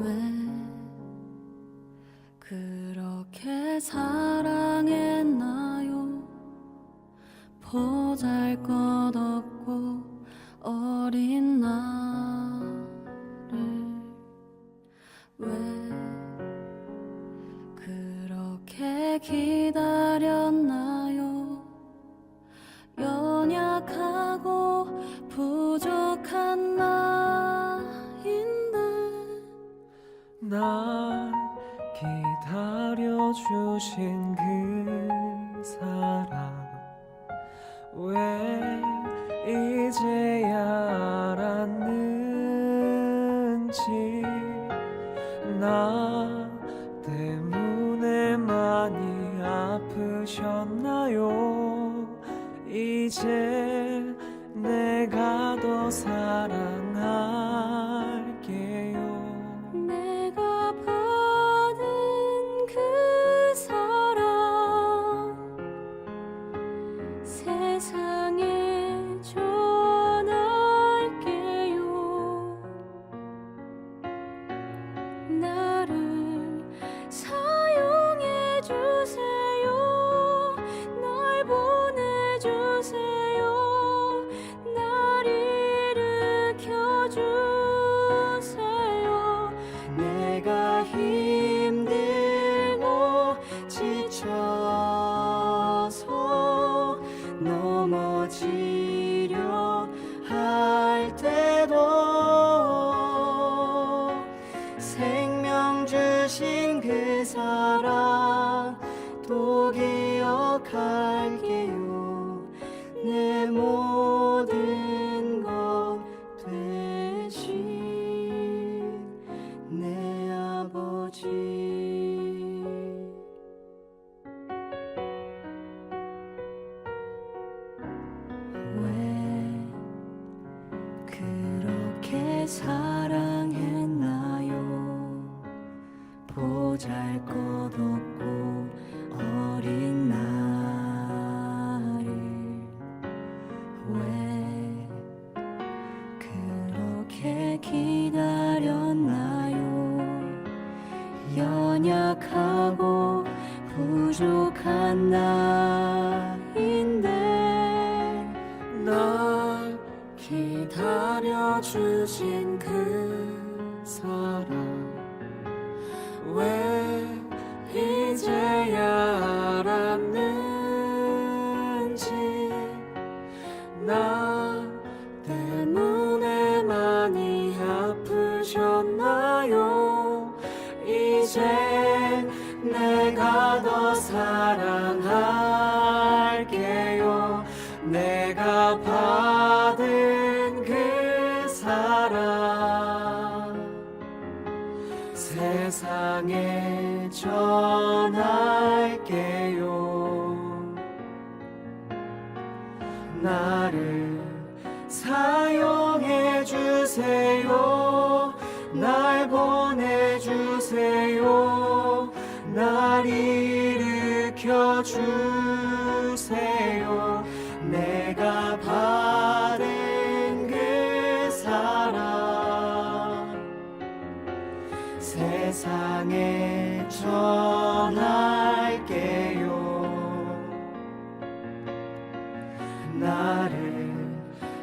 왜 그렇게 사랑했나요? 보잘것없고 어린 나를 왜 그렇게 기다렸나요? 연약하고 부족한 나인데 날 기다려주신 그 사랑 왜 이제야 알았는지 나 때문에 많이 아프셨나요? 이제 내가 더 사랑할게요. 내가 받은 그 사랑 세상에 전할게요. 나를 사용해 주세요. 날 보내주세요. 날 일으켜 주세요. 내가 힘들고 지쳐서 넘어지려 할 때도 생명 주신 그 사랑 또 기억할게요. 내 모든 것 되신 내 아버지. 왜 그렇게 사랑했나요? 보잘것없고 어린 나를 왜 그렇게 기다렸나요? 연약하고 부족한 나인데 날 기다려주신 그 사랑 왜 이제야 알았는지 나 때문에 많이 아프셨나요? 이제 내가 더 사랑할게요. 내가 받은 그 사랑 세상에 전할게요. 나를 사용해 주세요. 날 보내주세요. 날 일으켜 주세요. 내가 받은 그 사랑 세상에 전할게요. 나를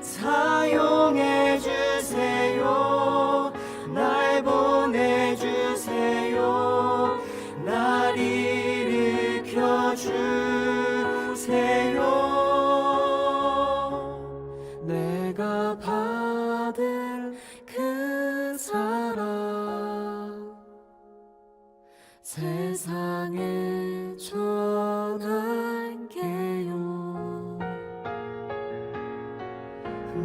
사용해 주세요. 날 보내주세요. 날 일으켜 주세요. 내가 받은 그 사랑 세상에 전할게요.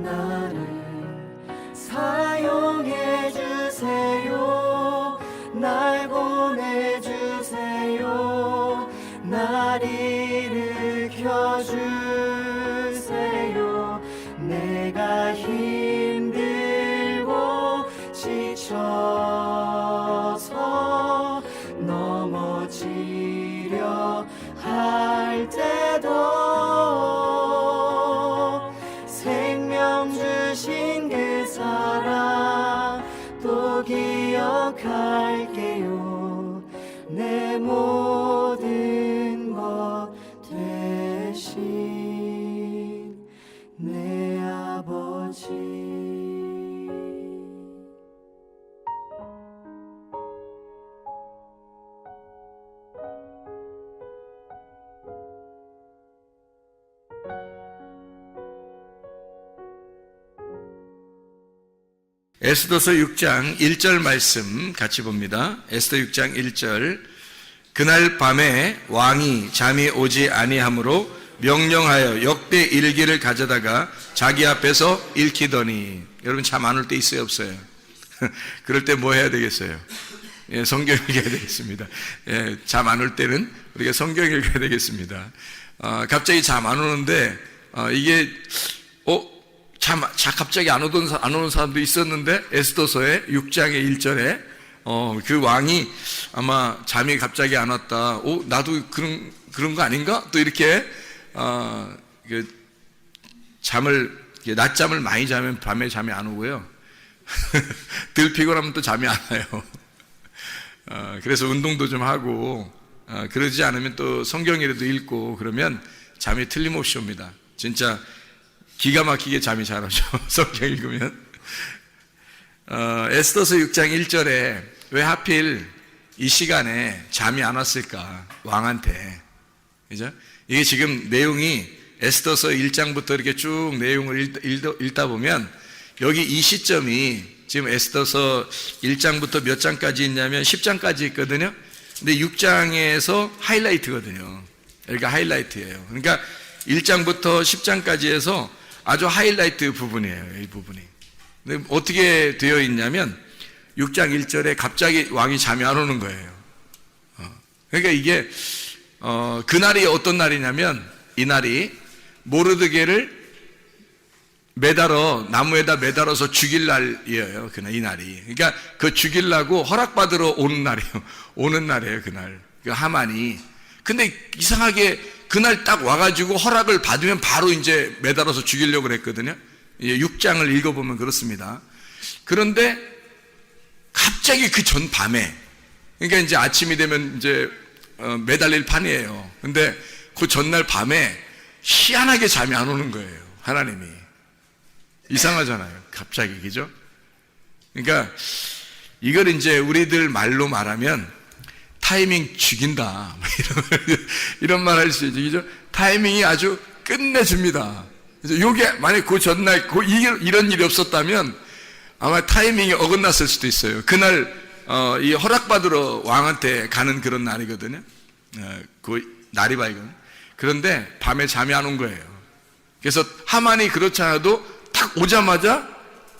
나를 사용해 주세요. 날 보내주세요. 날 일으켜 주세요. 내가 힘들고 지쳐서 넘어지려 할 때도 생명 주신 그 사랑 또 기억 갈게요. 내 모든 것 되신 내 아버지. 에스더서 6장 1절 말씀 같이 봅니다. 에스더 6장 1절. 그날 밤에 왕이 잠이 오지 아니하므로 명령하여 역대 일기를 가져다가 자기 앞에서 읽히더니. 여러분 잠 안 올 때 있어요, 없어요? 그럴 때 뭐 해야 되겠어요? 예, 성경 읽어야 되겠습니다. 예, 잠 안 올 때는 우리가 성경 읽어야 되겠습니다. 갑자기 잠 안 오는데 이게 갑자기 안 오는 사람도 있었는데 에스더서의 6장의 1절에 그 왕이 아마 잠이 갑자기 안 왔다. 나도 그런 거 아닌가? 또 이렇게 낮잠을 많이 자면 밤에 잠이 안 오고요. 덜 피곤하면 또 잠이 안 와요. 그래서 운동도 좀 하고 그러지 않으면 또 성경이라도 읽고 그러면 잠이 틀림없이 옵니다. 진짜 기가 막히게 잠이 잘 오죠. 성경 읽으면. 에스더서 6장 1절에 왜 하필 이 시간에 잠이 안 왔을까? 왕한테. 그죠? 이게 지금 내용이 에스더서 1장부터 이렇게 쭉 내용을 읽다 보면 여기 이 시점이 지금 에스더서 1장부터 몇 장까지 있냐면 10장까지 있거든요. 근데 6장에서 하이라이트거든요. 여기가 하이라이트예요. 그러니까 1장부터 10장까지 해서 아주 하이라이트 부분이에요. 이 부분이. 근데 어떻게 되어 있냐면 6장 1절에 갑자기 왕이 잠이 안 오는 거예요. 그러니까 이게 그날이 어떤 날이냐면 이 날이 모르드게를 나무에다 매달아서 죽일 날이에요. 그날 이 날이. 그러니까 그 죽이려고 허락받으러 오는 날이에요. 그날. 그 하만이. 근데 이상하게 그날 딱 와가지고 허락을 받으면 바로 이제 매달아서 죽이려고 그랬거든요. 6장을 읽어보면 그렇습니다. 그런데 갑자기 그 전 밤에, 그러니까 이제 아침이 되면 이제 매달릴 판이에요. 근데 그 전날 밤에 희한하게 잠이 안 오는 거예요. 하나님이. 이상하잖아요. 갑자기, 그죠? 그러니까 이걸 이제 우리들 말로 말하면 타이밍 죽인다. 이런 말 할 수 있죠. 그죠? 타이밍이 아주 끝내줍니다. 그래서 요게 만약 그 전날 이런 일이 없었다면 아마 타이밍이 어긋났을 수도 있어요. 그날 이 허락받으러 왕한테 가는 그런 날이거든요. 그 날이 밝은. 그런데 밤에 잠이 안 온 거예요. 그래서 하만이 그렇지 않아도 딱 오자마자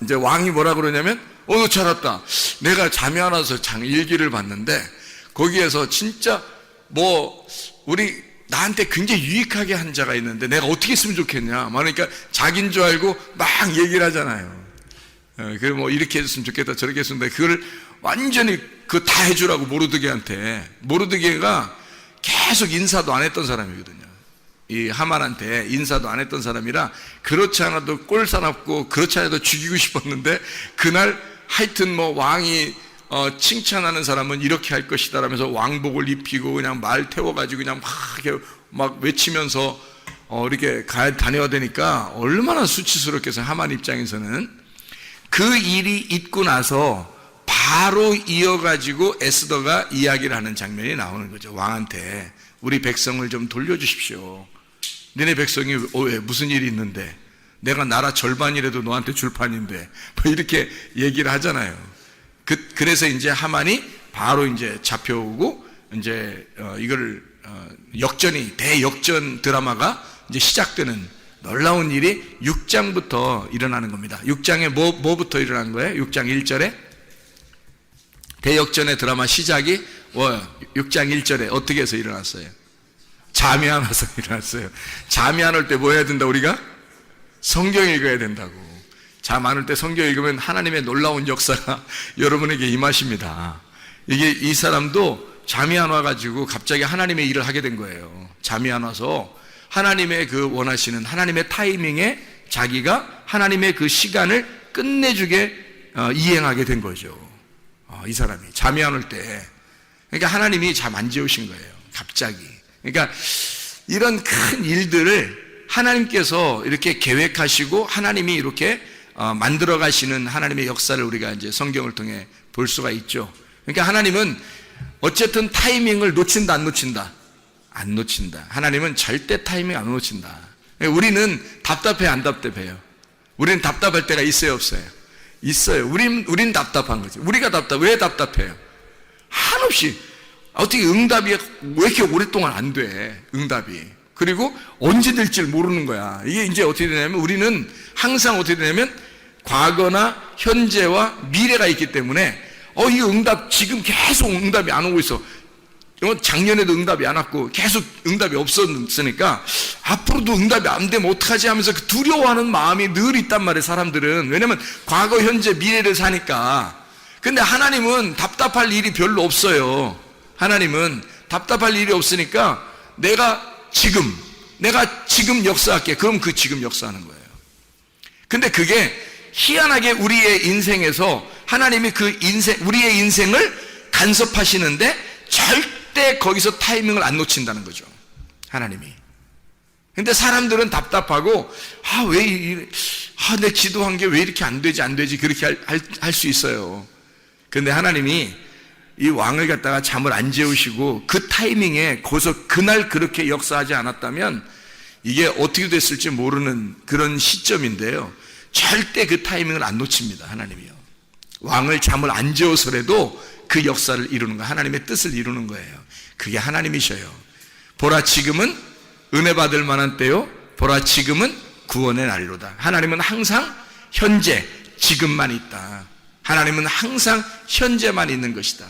이제 왕이 뭐라 그러냐면 너 잘 왔다. 내가 잠이 안 와서 일기를 봤는데 거기에서 진짜 나한테 굉장히 유익하게 한 자가 있는데 내가 어떻게 했으면 좋겠냐. 그러니까 자기인 줄 알고 막 얘기를 하잖아요. 그리고 이렇게 했으면 좋겠다, 저렇게 했으면 좋겠다. 그걸 완전히 그거 다 해주라고 모르드게한테. 모르드게가 계속 인사도 안 했던 사람이거든요. 이 하만한테 인사도 안 했던 사람이라 그렇지 않아도 꼴사납고 그렇지 않아도 죽이고 싶었는데 그날 하여튼 왕이 칭찬하는 사람은 이렇게 할 것이다 라면서 왕복을 입히고 그냥 말 태워가지고 그냥 막 외치면서 이렇게 다녀야 되니까 얼마나 수치스럽게 해서 하만 입장에서는 그 일이 있고 나서 바로 이어가지고 에스더가 이야기를 하는 장면이 나오는 거죠. 왕한테 우리 백성을 좀 돌려주십시오. 너네 백성이 왜 무슨 일이 있는데 내가 나라 절반이라도 너한테 줄 판인데 이렇게 얘기를 하잖아요. 그래서 이제 하만이 바로 이제 잡혀오고 이제 이걸 대역전 드라마가 이제 시작되는 놀라운 일이 6장부터 일어나는 겁니다. 6장에 뭐부터 일어난 거예요? 6장 1절에 대역전의 드라마 시작이 6장 1절에 어떻게 해서 일어났어요? 잠이 안 와서 일어났어요. 잠이 안 올 때 뭐 해야 된다 우리가? 성경 읽어야 된다고. 잠 안 올 때 성경 읽으면 하나님의 놀라운 역사가 여러분에게 임하십니다. 이 사람도 잠이 안 와가지고 갑자기 하나님의 일을 하게 된 거예요. 잠이 안 와서 하나님의 그 원하시는 하나님의 타이밍에 자기가 하나님의 그 시간을 끝내주게 이행하게 된 거죠. 이 사람이 잠이 안 올 때. 그러니까 하나님이 잠 안 재우신 거예요. 갑자기. 그러니까 이런 큰 일들을 하나님께서 이렇게 계획하시고 하나님이 이렇게 만들어 가시는 하나님의 역사를 우리가 이제 성경을 통해 볼 수가 있죠. 그러니까 하나님은 어쨌든 타이밍을 놓친다, 안 놓친다? 안 놓친다. 하나님은 절대 타이밍 안 놓친다. 우리는 답답해, 안 답답해요? 우리는 답답할 때가 있어요, 없어요? 있어요. 우린 답답한 거지. 우리가 왜 답답해요? 한없이 어떻게 응답이 왜 이렇게 오랫동안 안 돼? 응답이. 그리고 언제 될지 모르는 거야. 이게 이제 어떻게 되냐면 우리는 항상 어떻게 되냐면 과거나 현재와 미래가 있기 때문에 이 응답 지금 계속 응답이 안 오고 있어. 작년에도 응답이 안 왔고 계속 응답이 없었으니까 앞으로도 응답이 안 되면 어떡하지 하면서 그 두려워하는 마음이 늘 있단 말이에요, 사람들은. 왜냐면 과거, 현재, 미래를 사니까. 근데 하나님은 답답할 일이 별로 없어요. 하나님은 답답할 일이 없으니까 내가 지금 역사할게. 그럼 그 지금 역사하는 거예요. 근데 그게 희한하게 우리의 인생에서 하나님이 우리의 인생을 간섭하시는데 절대 거기서 타이밍을 안 놓친다는 거죠. 하나님이. 근데 사람들은 답답하고, 내 기도한 게 왜 이렇게 안 되지, 그렇게 할 수 있어요. 근데 하나님이 이 왕을 갖다가 잠을 안 재우시고 그 타이밍에 그날 그렇게 역사하지 않았다면 이게 어떻게 됐을지 모르는 그런 시점인데요. 절대 그 타이밍을 안 놓칩니다, 하나님이요. 왕을 잠을 안 재워서라도 그 역사를 이루는 거, 하나님의 뜻을 이루는 거예요. 그게 하나님이셔요. 보라, 지금은 은혜 받을 만한 때요. 보라, 지금은 구원의 날이로다. 하나님은 항상 현재, 지금만 있다. 하나님은 항상 현재만 있는 것이다.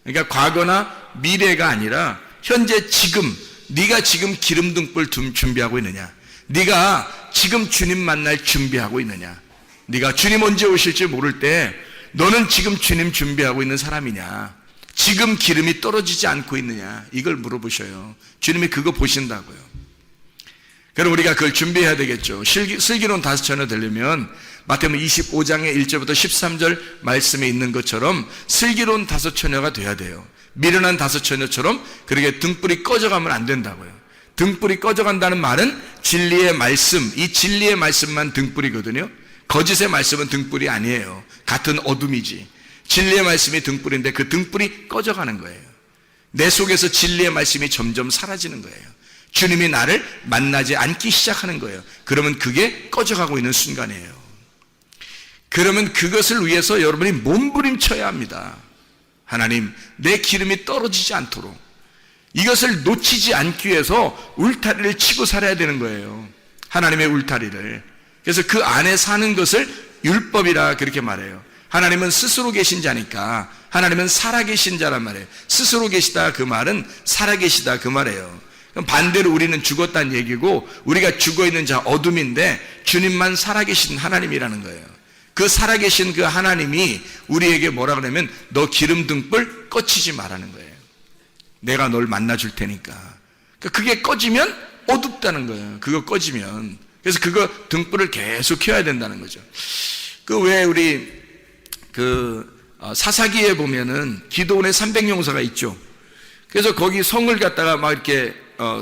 그러니까 과거나 미래가 아니라 현재, 지금. 네가 지금 기름 등불 준비하고 있느냐? 네가 지금 주님 만날 준비하고 있느냐? 네가 주님 언제 오실지 모를 때 너는 지금 주님 준비하고 있는 사람이냐? 지금 기름이 떨어지지 않고 있느냐? 이걸 물어보셔요. 주님이 그거 보신다고요. 그럼 우리가 그걸 준비해야 되겠죠. 슬기로운 다섯 처녀 되려면 마태복음 25장의 1절부터 13절 말씀에 있는 것처럼 슬기로운 다섯 처녀가 돼야 돼요. 미련한 다섯 처녀처럼 그렇게 등불이 꺼져가면 안 된다고요. 등불이 꺼져간다는 말은 진리의 말씀, 이 진리의 말씀만 등불이거든요. 거짓의 말씀은 등불이 아니에요. 같은 어둠이지. 진리의 말씀이 등불인데 그 등불이 꺼져가는 거예요. 내 속에서 진리의 말씀이 점점 사라지는 거예요. 주님이 나를 만나지 않기 시작하는 거예요. 그러면 그게 꺼져가고 있는 순간이에요. 그러면 그것을 위해서 여러분이 몸부림쳐야 합니다. 하나님, 내 기름이 떨어지지 않도록 이것을 놓치지 않기 위해서 울타리를 치고 살아야 되는 거예요. 하나님의 울타리를. 그래서 그 안에 사는 것을 율법이라 그렇게 말해요. 하나님은 스스로 계신 자니까 하나님은 살아계신 자란 말이에요. 스스로 계시다 그 말은 살아계시다 그 말이에요. 그럼 반대로 우리는 죽었다는 얘기고 우리가 죽어있는 자 어둠인데 주님만 살아계신 하나님이라는 거예요. 그 살아계신 그 하나님이 우리에게 뭐라 그러냐면 너 기름 등불 꺼치지 말라는 거예요. 내가 널 만나줄 테니까. 그게 꺼지면 어둡다는 거예요. 그거 꺼지면. 그래서 그거 등불을 계속 켜야 된다는 거죠. 그 왜 우리 사사기에 보면은 기도원의 300용사가 있죠. 그래서 거기 성을 갖다가 막 이렇게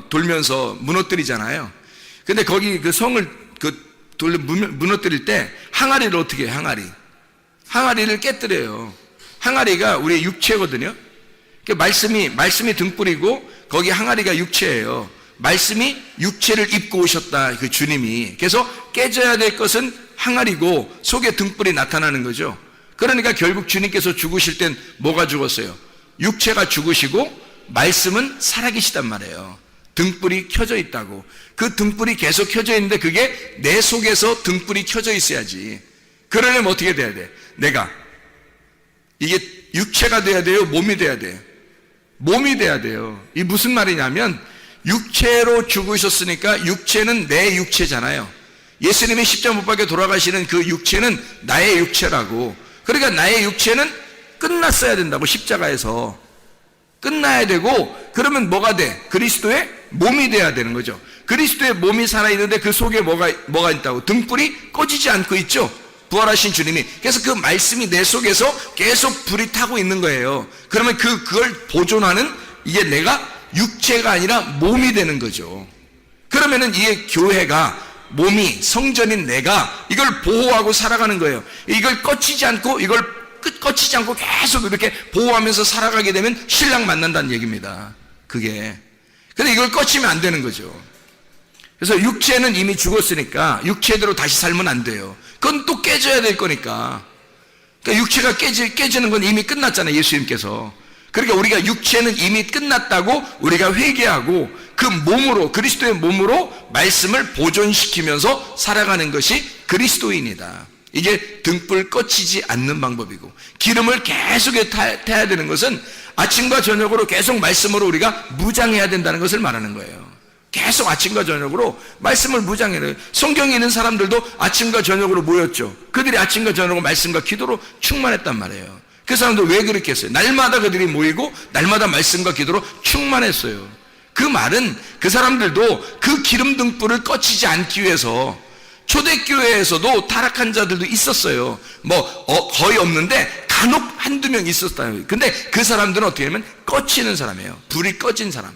돌면서 무너뜨리잖아요. 근데 거기 그 성을 무너뜨릴 때 항아리를 어떻게 해요? 항아리를 깨뜨려요. 항아리가 우리의 육체거든요. 말씀이 등불이고 거기 항아리가 육체예요. 말씀이 육체를 입고 오셨다, 그 주님이. 그래서 깨져야 될 것은 항아리고 속에 등불이 나타나는 거죠. 그러니까 결국 주님께서 죽으실 땐 뭐가 죽었어요? 육체가 죽으시고 말씀은 살아계시단 말이에요. 등불이 켜져 있다고. 그 등불이 계속 켜져 있는데 그게 내 속에서 등불이 켜져 있어야지. 그러려면 어떻게 돼야 돼? 내가 이게 육체가 돼야 돼요? 몸이 돼야 돼요? 몸이 돼야 돼요. 이 무슨 말이냐면 육체로 죽으셨으니까 육체는 내 육체잖아요. 예수님이 십자가 못 박혀 돌아가시는 그 육체는 나의 육체라고. 그러니까 나의 육체는 끝났어야 된다고. 십자가에서 끝나야 되고, 그러면 뭐가 돼? 그리스도의 몸이 돼야 되는 거죠. 그리스도의 몸이 살아있는데 그 속에 뭐가 있다고? 등불이 꺼지지 않고 있죠. 부활하신 주님이. 그래서 그 말씀이 내 속에서 계속 불이 타고 있는 거예요. 그러면 그걸 보존하는 이게 내가 육체가 아니라 몸이 되는 거죠. 그러면은 이게 교회가 몸이 성전인 내가 이걸 보호하고 살아가는 거예요. 이걸 꺼치지 않고 꺼치지 않고 계속 이렇게 보호하면서 살아가게 되면 신랑 만난다는 얘기입니다. 그게. 근데 이걸 꺼치면 안 되는 거죠. 그래서 육체는 이미 죽었으니까 육체대로 다시 살면 안 돼요. 그건 또 깨져야 될 거니까. 그러니까 육체가 깨지는 건 이미 끝났잖아요. 예수님께서. 그러니까 우리가 육체는 이미 끝났다고 우리가 회개하고 그 몸으로, 그리스도의 몸으로 말씀을 보존시키면서 살아가는 것이 그리스도인이다. 이게 등불 꺼치지 않는 방법이고, 기름을 계속 타야 되는 것은 아침과 저녁으로 계속 말씀으로 우리가 무장해야 된다는 것을 말하는 거예요. 계속 아침과 저녁으로 말씀을 무장해야 돼요. 성경에 있는 사람들도 아침과 저녁으로 모였죠. 그들이 아침과 저녁으로 말씀과 기도로 충만했단 말이에요. 그 사람들 왜 그렇게 했어요? 날마다 그들이 모이고 날마다 말씀과 기도로 충만했어요. 그 말은 그 사람들도 그 기름 등불을 꺼치지 않기 위해서, 초대교회에서도 타락한 자들도 있었어요. 거의 없는데 간혹 한두 명 있었다. 근데 그 사람들은 어떻게 하면 꺼치는 사람이에요. 불이 꺼진 사람.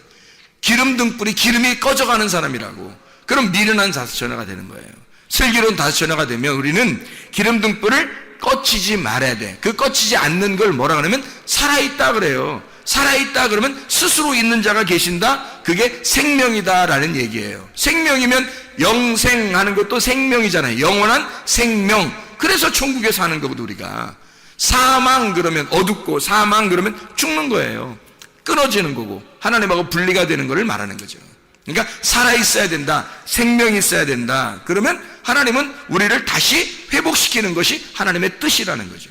기름 등불이, 기름이 꺼져가는 사람이라고. 그럼 미련한 다섯전화가 되는 거예요. 슬기로운 다섯전화가 되면 우리는 기름 등불을 꺼치지 말아야 돼. 그 꺼치지 않는 걸 뭐라 그러면 살아있다 그래요. 살아있다 그러면 스스로 있는 자가 계신다. 그게 생명이다라는 얘기예요. 생명이면 영생하는 것도 생명이잖아요. 영원한 생명. 그래서 천국에 사는 거거든 우리가. 사망 그러면 어둡고, 사망 그러면 죽는 거예요. 끊어지는 거고 하나님하고 분리가 되는 것을 말하는 거죠. 그러니까 살아있어야 된다, 생명이 있어야 된다. 그러면 하나님은 우리를 다시 회복시키는 것이 하나님의 뜻이라는 거죠.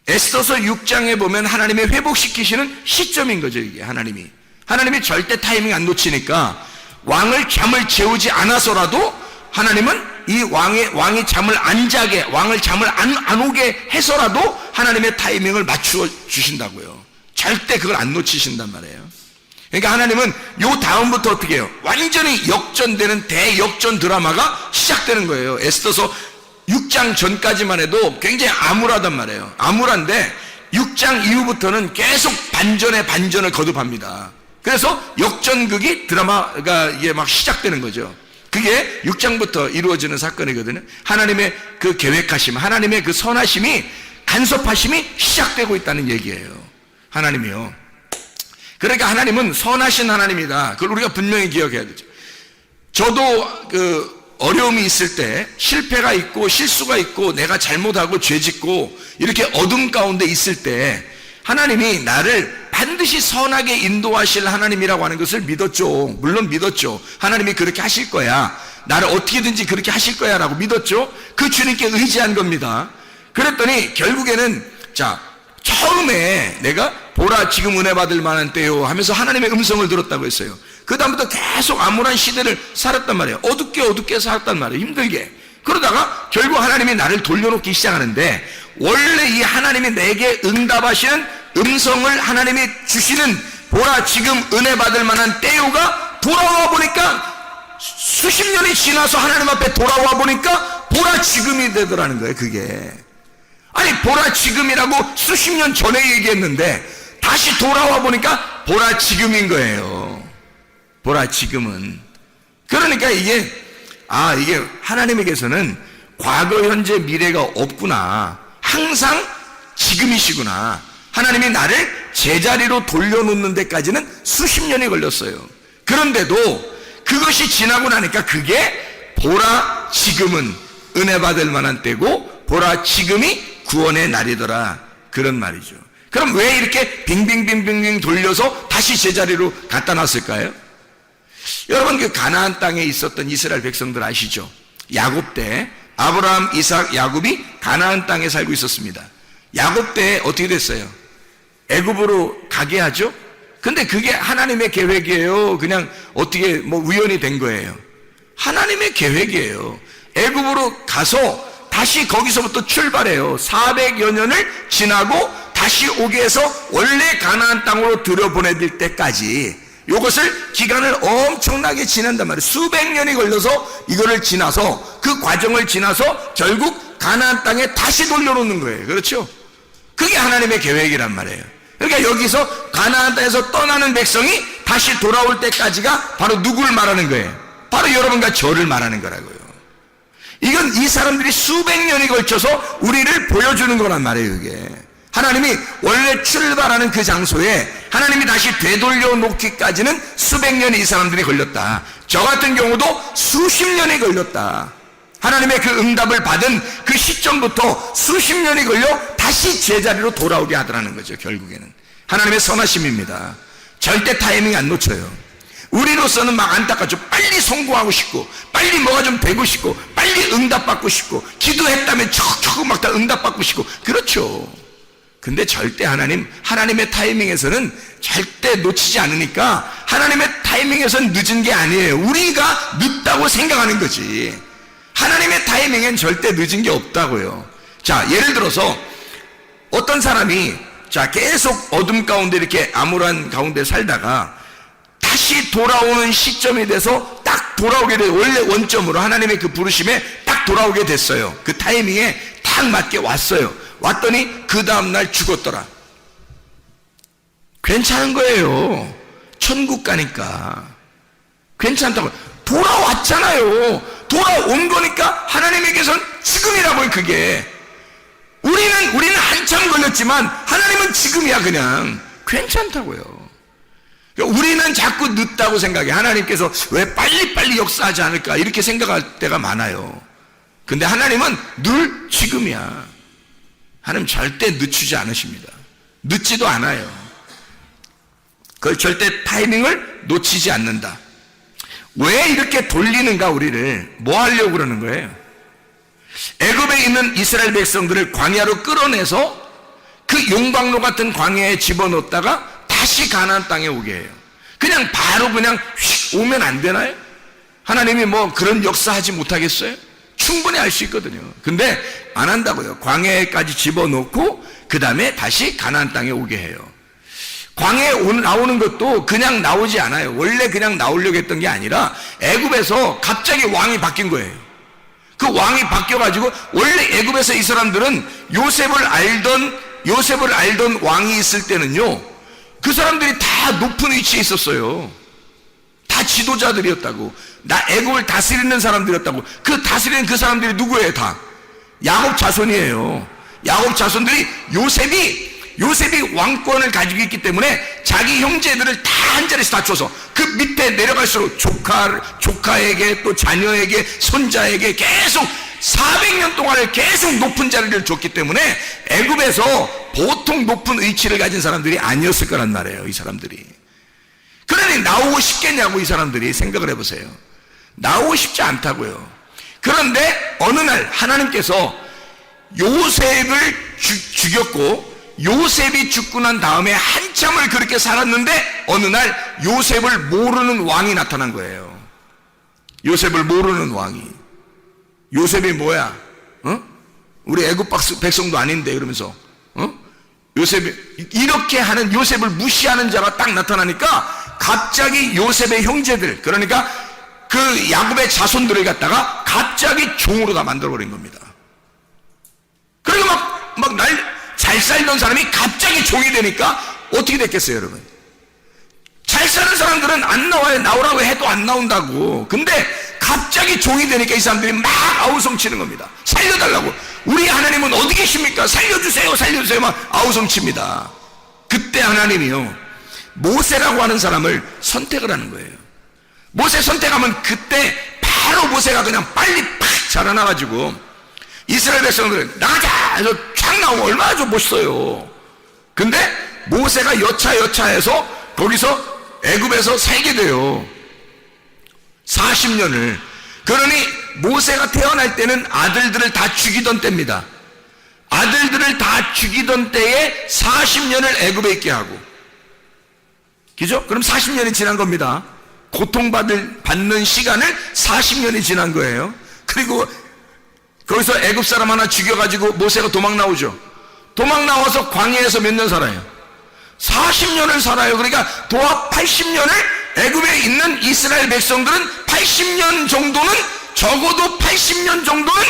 에스더서 6장에 보면 하나님의 회복시키시는 시점인 거죠. 이게 하나님이 절대 타이밍 안 놓치니까 왕을 잠을 재우지 않아서라도 하나님은 이 왕이 잠을 안 자게, 왕을 잠을 안 오게 해서라도 하나님의 타이밍을 맞추어 주신다고요. 절대 그걸 안 놓치신단 말이에요. 그러니까 하나님은 요 다음부터 어떻게 해요? 완전히 역전되는 대역전 드라마가 시작되는 거예요. 에스더서 6장 전까지만 해도 굉장히 암울하단 말이에요. 암울한데 6장 이후부터는 계속 반전에 반전을 거듭합니다. 그래서 역전극이 드라마가 이게 막 시작되는 거죠. 그게 6장부터 이루어지는 사건이거든요. 하나님의 그 계획하심, 하나님의 그 선하심이, 간섭하심이 시작되고 있다는 얘기예요. 하나님이요. 그러니까 하나님은 선하신 하나님이다. 그걸 우리가 분명히 기억해야 되죠. 저도 어려움이 있을 때, 실패가 있고 실수가 있고 내가 잘못하고 죄짓고 이렇게 어둠 가운데 있을 때 하나님이 나를 반드시 선하게 인도하실 하나님이라고 하는 것을 믿었죠. 물론 믿었죠. 하나님이 그렇게 하실 거야, 나를 어떻게든지 그렇게 하실 거야 라고 믿었죠. 그 주님께 의지한 겁니다. 그랬더니 결국에는 처음에 내가 보라 지금 은혜 받을 만한 때요 하면서 하나님의 음성을 들었다고 했어요. 그 다음부터 계속 암울한 시대를 살았단 말이에요. 어둡게 살았단 말이에요. 힘들게. 그러다가 결국 하나님이 나를 돌려놓기 시작하는데, 원래 이 하나님이 내게 응답하시는 음성을 하나님이 주시는 보라 지금 은혜 받을 만한 때요가 돌아와 보니까, 수십 년이 지나서 하나님 앞에 돌아와 보니까 보라 지금이 되더라는 거예요. 그게 아니, 보라 지금이라고 수십 년 전에 얘기했는데 다시 돌아와 보니까 보라 지금인 거예요. 보라 지금은. 그러니까 이게 하나님에게서는 과거, 현재, 미래가 없구나. 항상 지금이시구나. 하나님이 나를 제자리로 돌려놓는 데까지는 수십 년이 걸렸어요. 그런데도 그것이 지나고 나니까 그게 보라 지금은 은혜 받을 만한 때고 보라 지금이 구원의 날이더라. 그런 말이죠. 그럼 왜 이렇게 빙빙빙빙 돌려서 다시 제자리로 갖다 놨을까요? 여러분, 그 가나안 땅에 있었던 이스라엘 백성들 아시죠? 야곱 때 아브라함, 이삭, 야곱이 가나안 땅에 살고 있었습니다. 야곱 때 어떻게 됐어요? 애굽으로 가게 하죠? 근데 그게 하나님의 계획이에요? 그냥 어떻게 우연히 된 거예요? 하나님의 계획이에요. 애굽으로 가서 다시 거기서부터 출발해요. 400여 년을 지나고 다시 오게 해서 원래 가나안 땅으로 들여보내질 때까지 이것을 기간을 엄청나게 지난단 말이에요. 수백 년이 걸려서 이거를 지나서, 그 과정을 지나서 결국 가나안 땅에 다시 돌려놓는 거예요. 그렇죠? 그게 하나님의 계획이란 말이에요. 그러니까 여기서 가나안 땅에서 떠나는 백성이 다시 돌아올 때까지가 바로 누구를 말하는 거예요? 바로 여러분과 저를 말하는 거라고요. 이건 이 사람들이 수백 년이 걸쳐서 우리를 보여주는 거란 말이에요. 이게 하나님이 원래 출발하는 그 장소에 하나님이 다시 되돌려 놓기까지는 수백 년이 이 사람들이 걸렸다. 저 같은 경우도 수십 년이 걸렸다. 하나님의 그 응답을 받은 그 시점부터 수십 년이 걸려 다시 제자리로 돌아오게 하더라는 거죠. 결국에는 하나님의 선하심입니다. 절대 타이밍 안 놓쳐요. 우리로서는 막 안타깝죠. 빨리 성공하고 싶고, 빨리 뭐가 좀 되고 싶고, 빨리 응답받고 싶고, 기도했다면 척척 막 다 응답받고 싶고, 그렇죠. 근데 절대 하나님의 타이밍에서는 절대 놓치지 않으니까 하나님의 타이밍에서는 늦은 게 아니에요. 우리가 늦다고 생각하는 거지. 하나님의 타이밍엔 절대 늦은 게 없다고요. 자, 예를 들어서 어떤 사람이 계속 어둠 가운데 이렇게 암울한 가운데 살다가 다시 돌아오는 시점이 돼서 딱 돌아오게 돼요. 원래 원점으로 하나님의 그 부르심에 딱 돌아오게 됐어요. 그 타이밍에 딱 맞게 왔어요. 왔더니 그 다음날 죽었더라. 괜찮은 거예요. 천국 가니까 괜찮다고. 돌아왔잖아요. 돌아온 거니까 하나님에게선 지금이라고요. 그게 우리는 한참 걸렸지만 하나님은 지금이야. 그냥 괜찮다고요. 우리는 자꾸 늦다고 생각해. 하나님께서 왜 빨리빨리 역사하지 않을까 이렇게 생각할 때가 많아요. 근데 하나님은 늘 지금이야. 하나님 절대 늦추지 않으십니다. 늦지도 않아요. 그걸 절대 타이밍을 놓치지 않는다. 왜 이렇게 돌리는가? 우리를 뭐 하려고 그러는 거예요? 애굽에 있는 이스라엘 백성들을 광야로 끌어내서 그 용광로 같은 광야에 집어넣었다가 다시 가나안 땅에 오게 해요. 그냥 바로 그냥 휙 오면 안 되나요? 하나님이 뭐 그런 역사하지 못하겠어요? 충분히 할 수 있거든요. 근데 안 한다고요. 광야에까지 집어넣고 그 다음에 다시 가나안 땅에 오게 해요. 광야에 나오는 것도 그냥 나오지 않아요. 원래 그냥 나오려고 했던 게 아니라 애굽에서 갑자기 왕이 바뀐 거예요. 그 왕이 바뀌어가지고 원래 애굽에서 이 사람들은 요셉을 알던 왕이 있을 때는요, 그 사람들이 다 높은 위치에 있었어요. 다 지도자들이었다고. 애굽을 다스리는 사람들이었다고. 그 다스리는 그 사람들이 누구예요? 다 야곱 자손이에요. 야곱 자손들이 요셉이 왕권을 가지고 있기 때문에 자기 형제들을 다 한 자리에서 다쳐서 그 밑에 내려갈수록 조카에게 또 자녀에게 손자에게 계속 400년 동안을 계속 높은 자리를 줬기 때문에 애굽에서 보통 높은 위치를 가진 사람들이 아니었을 거란 말이에요. 이 사람들이. 그러니 나오고 싶겠냐고. 이 사람들이 생각을 해보세요. 나오고 싶지 않다고요. 그런데 어느 날 하나님께서 요셉을 죽였고, 요셉이 죽고 난 다음에 한참을 그렇게 살았는데 어느 날 요셉을 모르는 왕이 나타난 거예요. 요셉을 모르는 왕이. 요셉이 뭐야? 우리 애굽 백성도 아닌데 이러면서 요셉이 이렇게 하는, 요셉을 무시하는 자가 딱 나타나니까 갑자기 요셉의 형제들, 그러니까 그 야곱의 자손들을 갖다가 갑자기 종으로 다 만들어버린 겁니다. 그리고 막 잘 살던 사람이 갑자기 종이 되니까 어떻게 됐겠어요, 여러분? 잘 사는 사람들은 안 나와요. 나오라고 해도 안 나온다고. 근데 갑자기 종이 되니까 이 사람들이 막 아우성 치는 겁니다. 살려달라고. 우리 하나님은 어디 계십니까? 살려주세요, 살려주세요. 막 아우성 칩니다. 그때 하나님이요, 모세라고 하는 사람을 선택을 하는 거예요. 모세 선택하면 그때 바로 모세가 그냥 빨리 팍 자라나가지고 이스라엘 백성들 나가자 해서 쫙 나오면 얼마나 좀 멋있어요. 근데 모세가 여차해서 거기서 애굽에서 살게 돼요. 40년을. 그러니 모세가 태어날 때는 아들들을 다 죽이던 때입니다. 아들들을 다 죽이던 때에 40년을 애굽에 있게 하고, 그죠? 그럼 40년이 지난 겁니다. 고통받는 시간을 40년이 지난 거예요. 그리고 거기서 애굽 사람 하나 죽여가지고 모세가 도망 나오죠. 도망 나와서 광야에서 몇 년 살아요? 40년을 살아요. 그러니까 도합 80년을 애굽에 있는 이스라엘 백성들은 80년 정도는, 적어도 80년 정도는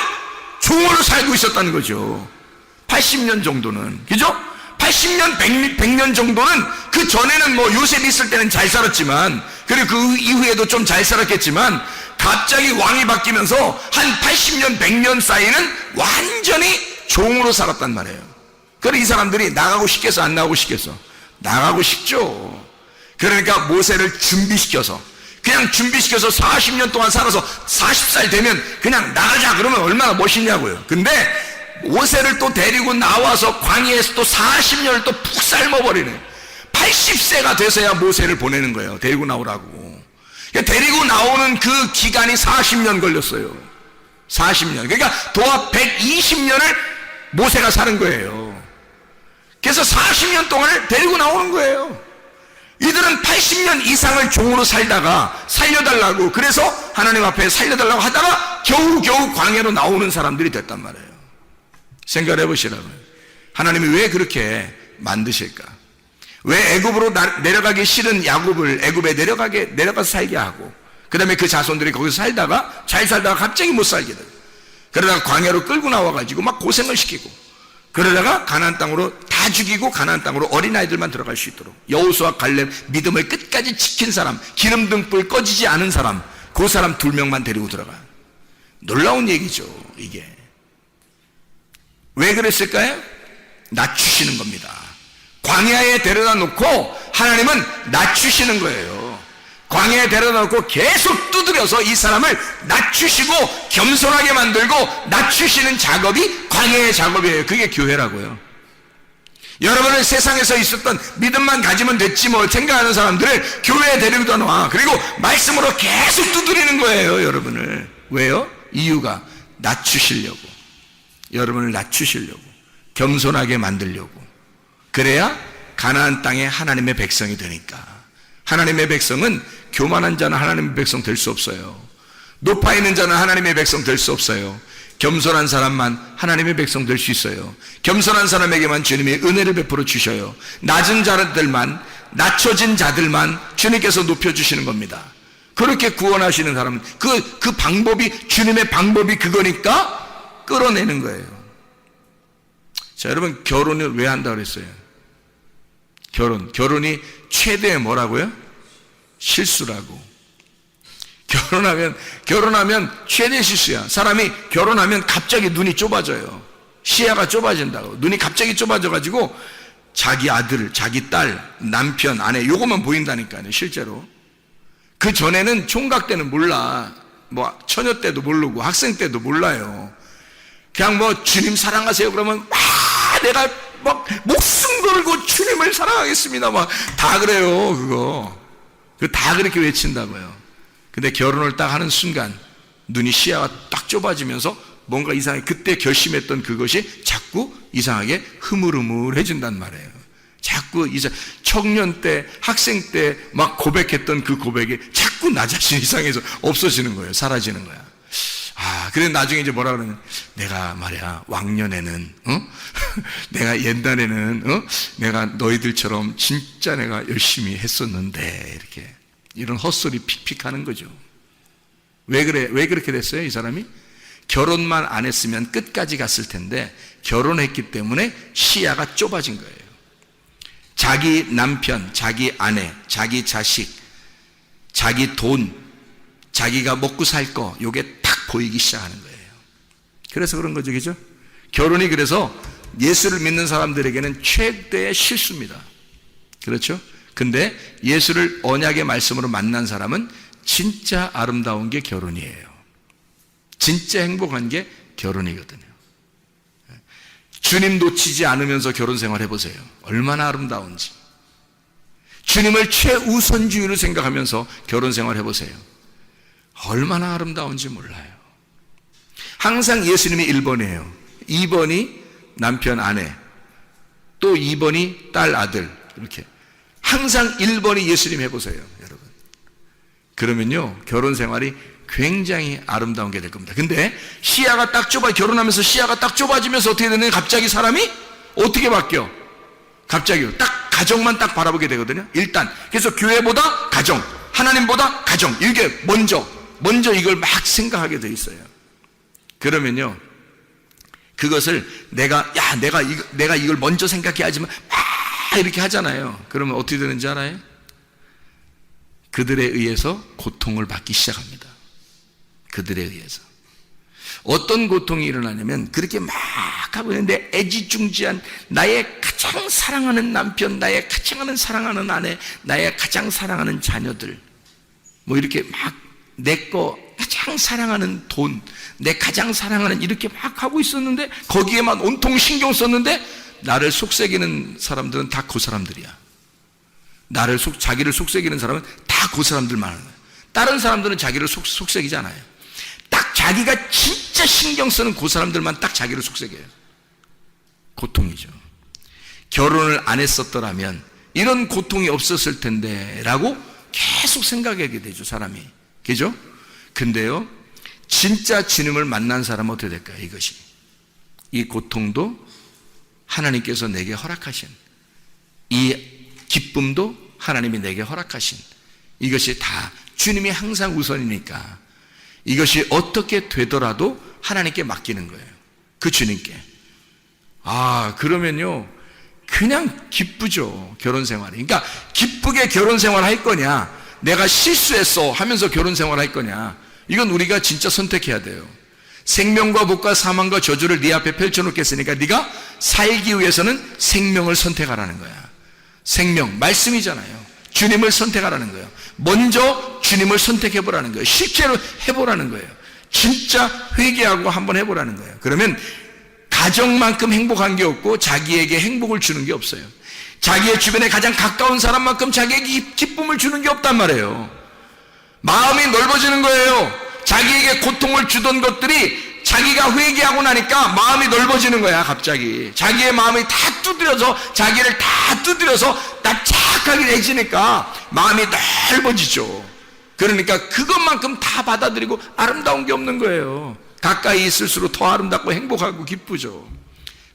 종으로 살고 있었다는 거죠. 80년 정도는. 그죠? 80년, 100년 정도는 그 전에는 뭐 요셉이 있을 때는 잘 살았지만, 그리고 그 이후에도 좀 잘 살았겠지만, 갑자기 왕이 바뀌면서 한 80년, 100년 사이는 완전히 종으로 살았단 말이에요. 그래서 이 사람들이 나가고 싶겠어, 안 나가고 싶겠어? 나가고 싶죠. 그러니까 모세를 준비시켜서, 그냥 준비시켜서 40년 동안 살아서 40살 되면 그냥 나가자 그러면 얼마나 멋있냐고요. 근데 모세를 또 데리고 나와서 광야에서 또 40년을 또 푹 삶아버리네. 80세가 돼서야 모세를 보내는 거예요. 데리고 나오라고. 데리고 나오는 그 기간이 40년 걸렸어요. 40년. 그러니까 도합 120년을 모세가 사는 거예요. 그래서 40년 동안을 데리고 나오는 거예요. 이들은 80년 이상을 종으로 살다가 살려달라고, 그래서 하나님 앞에 살려달라고 하다가 겨우겨우 광야로 나오는 사람들이 됐단 말이에요. 생각을 해보시라고요. 하나님이 왜 그렇게 만드실까? 왜 애굽으로 내려가기 싫은 야곱을 애굽에 내려가서 살게 하고, 그 다음에 그 자손들이 거기서 살다가 잘 살다가 갑자기 못 살게 돼요. 그러다가 광야로 끌고 나와가지고 막 고생을 시키고, 그러다가 가나안 땅으로 다 죽이고 가나안 땅으로 어린아이들만 들어갈 수 있도록, 여호수아 갈렙 믿음을 끝까지 지킨 사람, 기름 등불 꺼지지 않은 사람, 그 사람 2명만 데리고 들어가. 놀라운 얘기죠. 이게 왜 그랬을까요? 낮추시는 겁니다. 광야에 데려다 놓고 하나님은 낮추시는 거예요. 광야에 데려다 놓고 계속 두드려서 이 사람을 낮추시고 겸손하게 만들고 낮추시는 작업이 광야의 작업이에요. 그게 교회라고요. 여러분은 세상에서 있었던 믿음만 가지면 됐지 뭐 생각하는 사람들을 교회에 데리고 놔. 그리고 말씀으로 계속 두드리는 거예요. 여러분을. 왜요? 이유가 낮추시려고. 여러분을 낮추시려고, 겸손하게 만들려고. 그래야 가나안 땅에 하나님의 백성이 되니까. 하나님의 백성은 교만한 자는 하나님의 백성 될 수 없어요. 높아 있는 자는 하나님의 백성 될 수 없어요. 겸손한 사람만 하나님의 백성 될 수 있어요. 겸손한 사람에게만 주님이 은혜를 베풀어 주셔요. 낮은 자들만, 낮춰진 자들만 주님께서 높여주시는 겁니다. 그렇게 구원하시는 사람은 그 방법이, 주님의 방법이 그거니까 끌어내는 거예요. 자, 여러분, 결혼을 왜 한다고 그랬어요? 결혼이 최대의 뭐라고요? 실수라고. 결혼하면 최대 실수야. 사람이 결혼하면 갑자기 눈이 좁아져요. 시야가 좁아진다고. 눈이 갑자기 좁아져가지고 자기 아들, 자기 딸, 남편, 아내 요것만 보인다니까요. 실제로. 그 전에는 총각 때는 몰라. 뭐 처녀 때도 모르고 학생 때도 몰라요. 그냥 뭐 주님 사랑하세요 그러면 내가 막 목숨 걸고 주님을 사랑하겠습니다 막 다 그래요. 그거 다 그렇게 외친다고요. 근데 결혼을 딱 하는 순간 눈이, 시야가 딱 좁아지면서 뭔가 이상하게 그때 결심했던 그것이 자꾸 이상하게 흐물흐물해진단 말이에요. 자꾸 청년 때, 학생 때 막 고백했던 그 고백이 자꾸 나 자신 이상해서 없어지는 거예요. 사라지는 거야. 그래 나중에 이제 뭐라 그러면, 내가 말이야 왕년에는 내가 옛날에는 내가 너희들처럼 진짜 내가 열심히 했었는데, 이렇게 이런 헛소리 픽픽 하는 거죠. 왜 그렇게 됐어요? 이 사람이 결혼만 안 했으면 끝까지 갔을 텐데 결혼했기 때문에 시야가 좁아진 거예요. 자기 남편, 자기 아내, 자기 자식, 자기 돈, 자기가 먹고 살 거, 요게 딱 보이기 시작하는 거예요. 그래서 그런 거죠, 그죠? 결혼이 그래서 예수를 믿는 사람들에게는 최대의 실수입니다. 그렇죠? 근데 예수를 언약의 말씀으로 만난 사람은 진짜 아름다운 게 결혼이에요. 진짜 행복한 게 결혼이거든요. 주님 놓치지 않으면서 결혼 생활 해보세요. 얼마나 아름다운지. 주님을 최우선주의로 생각하면서 결혼 생활 해보세요. 얼마나 아름다운지 몰라요. 항상 예수님이 1번이에요. 2번이 남편, 아내, 또 2번이 딸, 아들. 이렇게 항상 1번이 예수님 해보세요, 여러분. 그러면요 결혼 생활이 굉장히 아름다운 게 될 겁니다. 근데 시야가 딱 좁아, 결혼하면서 시야가 딱 좁아지면서 어떻게 되느냐, 갑자기 사람이 어떻게 바뀌어? 갑자기 딱 가정만 딱 바라보게 되거든요. 일단 그래서 교회보다 가정, 하나님보다 가정, 이게 먼저 이걸 막 생각하게 돼 있어요. 그러면요 그것을 내가 이걸 먼저 생각해야지만 이렇게 하잖아요. 그러면 어떻게 되는지 알아요? 그들에 의해서 고통을 받기 시작합니다. 그들에 의해서. 어떤 고통이 일어나냐면 그렇게 막 하고 있는데 애지중지한 나의 가장 사랑하는 남편, 나의 가장 사랑하는 아내, 나의 가장 사랑하는 자녀들, 뭐 이렇게 막 내 거 가장 사랑하는 돈, 내 가장 사랑하는 이렇게 막 하고 있었는데 거기에만 온통 신경 썼는데 나를 속삭이는 사람들은 다 그 사람들이야. 자기를 속삭이는 사람은 다 그 사람들만 하는 거야. 다른 사람들은 자기를 속삭이지 않아요. 딱 자기가 진짜 신경 쓰는 그 사람들만 딱 자기를 속삭여요. 고통이죠. 결혼을 안 했었더라면 이런 고통이 없었을 텐데 라고 계속 생각하게 되죠, 사람이. 그죠? 근데요, 진짜 주님을 만난 사람은 어떻게 될까요? 이것이, 이 고통도 하나님께서 내게 허락하신, 이 기쁨도 하나님이 내게 허락하신, 이것이 다 주님이 항상 우선이니까 이것이 어떻게 되더라도 하나님께 맡기는 거예요. 그 주님께. 그러면요 그냥 기쁘죠, 결혼 생활이. 그러니까 기쁘게 결혼 생활 할 거냐, 내가 실수했어 하면서 결혼 생활 할 거냐, 이건 우리가 진짜 선택해야 돼요. 생명과 복과 사망과 저주를 네 앞에 펼쳐놓겠으니까 네가 살기 위해서는 생명을 선택하라는 거야. 생명, 말씀이잖아요. 주님을 선택하라는 거예요. 먼저 주님을 선택해보라는 거예요. 실제로 해보라는 거예요. 진짜 회개하고 한번 해보라는 거예요. 그러면 가정만큼 행복한 게 없고 자기에게 행복을 주는 게 없어요. 자기의 주변에 가장 가까운 사람만큼 자기에게 기쁨을 주는 게 없단 말이에요. 마음이 넓어지는 거예요. 자기에게 고통을 주던 것들이 자기가 회개하고 나니까 마음이 넓어지는 거야. 갑자기 자기의 마음이 다 두드려서, 자기를 다 두드려서 납작하게 내지니까 마음이 넓어지죠. 그러니까 그것만큼 다 받아들이고 아름다운 게 없는 거예요. 가까이 있을수록 더 아름답고 행복하고 기쁘죠.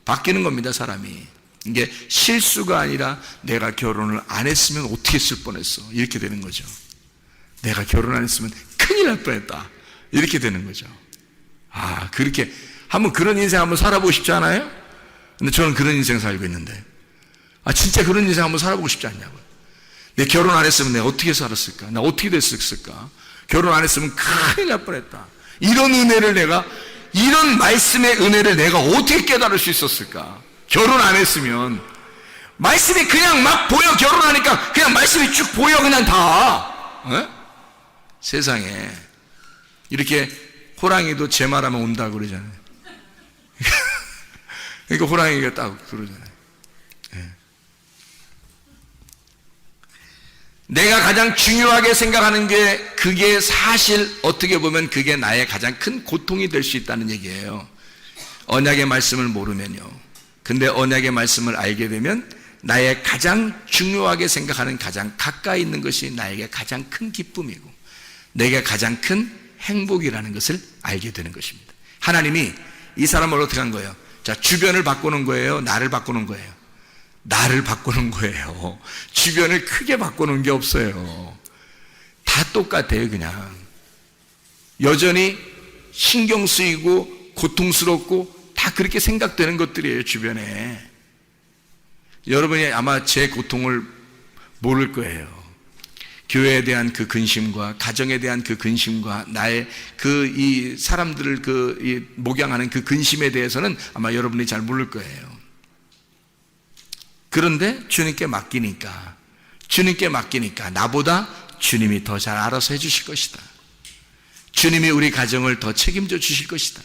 바뀌는 겁니다, 사람이. 이게 실수가 아니라 내가 결혼을 안 했으면 어떻게 했을 뻔했어, 이렇게 되는 거죠. 내가 결혼 안 했으면 큰일 날 뻔했다, 이렇게 되는 거죠. 그렇게 한번 그런 인생 한번 살아보고 싶지 않아요? 근데 저는 그런 인생 살고 있는데, 진짜 그런 인생 한번 살아보고 싶지 않냐고요. 내 결혼 안 했으면 내가 어떻게 살았을까? 나 어떻게 됐을까? 결혼 안 했으면 큰일 날 뻔했다. 이런 은혜를 이런 말씀의 은혜를 내가 어떻게 깨달을 수 있었을까? 결혼 안 했으면 말씀이 그냥 막 보여. 결혼하니까 그냥 말씀이 쭉 보여, 그냥 다. 세상에 이렇게 호랑이도 제 말하면 온다고 그러잖아요. 그러니까 호랑이가 딱 그러잖아요. 내가 가장 중요하게 생각하는 게, 그게 사실 어떻게 보면 그게 나의 가장 큰 고통이 될 수 있다는 얘기예요. 언약의 말씀을 모르면요. 근데 언약의 말씀을 알게 되면 나의 가장 중요하게 생각하는, 가장 가까이 있는 것이 나에게 가장 큰 기쁨이고 내게 가장 큰 행복이라는 것을 알게 되는 것입니다. 하나님이 이 사람을 어떻게 한 거예요? 자, 주변을 바꾸는 거예요? 나를 바꾸는 거예요? 나를 바꾸는 거예요. 주변을 크게 바꾸는 게 없어요. 다 똑같아요. 그냥 여전히 신경 쓰이고 고통스럽고 다 그렇게 생각되는 것들이에요, 주변에. 여러분이 아마 제 고통을 모를 거예요. 교회에 대한 그 근심과 가정에 대한 그 근심과 나의 이 사람들을 이 목양하는 그 근심에 대해서는 아마 여러분이 잘 모를 거예요. 그런데 주님께 맡기니까 나보다 주님이 더 잘 알아서 해주실 것이다. 주님이 우리 가정을 더 책임져 주실 것이다.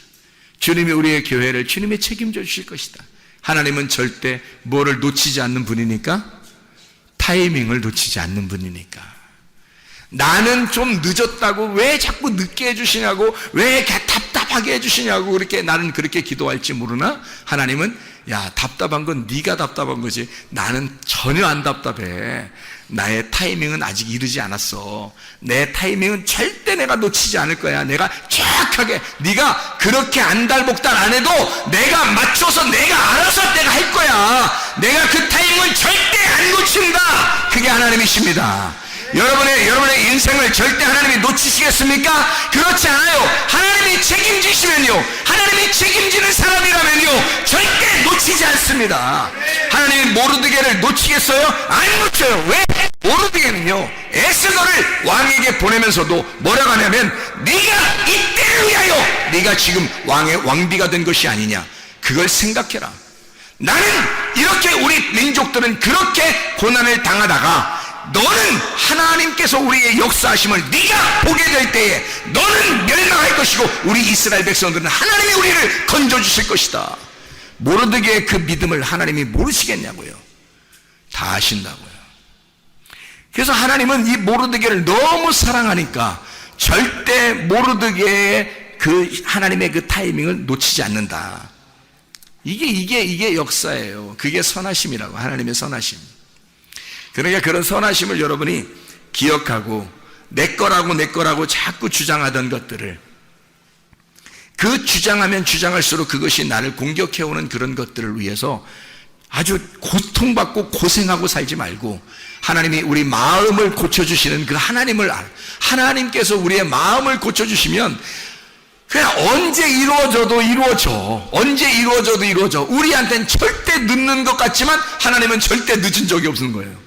주님이 우리의 교회를 주님이 책임져 주실 것이다. 하나님은 절대 뭐를 놓치지 않는 분이니까, 타이밍을 놓치지 않는 분이니까. 나는 좀 늦었다고 왜 자꾸 늦게 해주시냐고, 왜 답답하게 해주시냐고 그렇게 나는 그렇게 기도할지 모르나, 하나님은 야, 답답한 건 네가 답답한 거지 나는 전혀 안 답답해. 나의 타이밍은 아직 이르지 않았어. 내 타이밍은 절대 내가 놓치지 않을 거야. 내가 정확하게, 네가 그렇게 안달복달 안 해도 내가 맞춰서 내가 알아서 내가 할 거야. 내가 그 타이밍을 절대 안 놓친다. 그게 하나님이십니다. 여러분의 인생을 절대 하나님이 놓치시겠습니까? 그렇지 않아요. 하나님이 책임지시면요, 하나님이 책임지는 사람이라면요, 절대 놓치지 않습니다. 하나님이 모르드게를 놓치겠어요? 안 놓쳐요. 왜? 모르드게는요, 에스더를 왕에게 보내면서도 뭐라고 하냐면, 네가 이때를 위하여 네가 지금 왕비가 된 것이 아니냐, 그걸 생각해라. 나는 이렇게, 우리 민족들은 그렇게 고난을 당하다가 너는 하나님께서 우리의 역사하심을 네가 보게 될 때에 너는 멸망할 것이고 우리 이스라엘 백성들은 하나님이 우리를 건져주실 것이다. 모르드게의 그 믿음을 하나님이 모르시겠냐고요. 다 아신다고요. 그래서 하나님은 이 모르드게를 너무 사랑하니까 절대 모르드게의 그 하나님의 그 타이밍을 놓치지 않는다. 이게 역사예요. 그게 선하심이라고, 하나님의 선하심. 그러니까 그런 선하심을 여러분이 기억하고 내 거라고 자꾸 주장하던 것들을, 그 주장하면 주장할수록 그것이 나를 공격해오는 그런 것들을 위해서 아주 고통받고 고생하고 살지 말고, 하나님이 우리 마음을 고쳐주시는 그 하나님을 하나님께서 우리의 마음을 고쳐주시면 그냥 언제 이루어져도 이루어져. 언제 이루어져도 이루어져. 우리한테는 절대 늦는 것 같지만 하나님은 절대 늦은 적이 없는 거예요.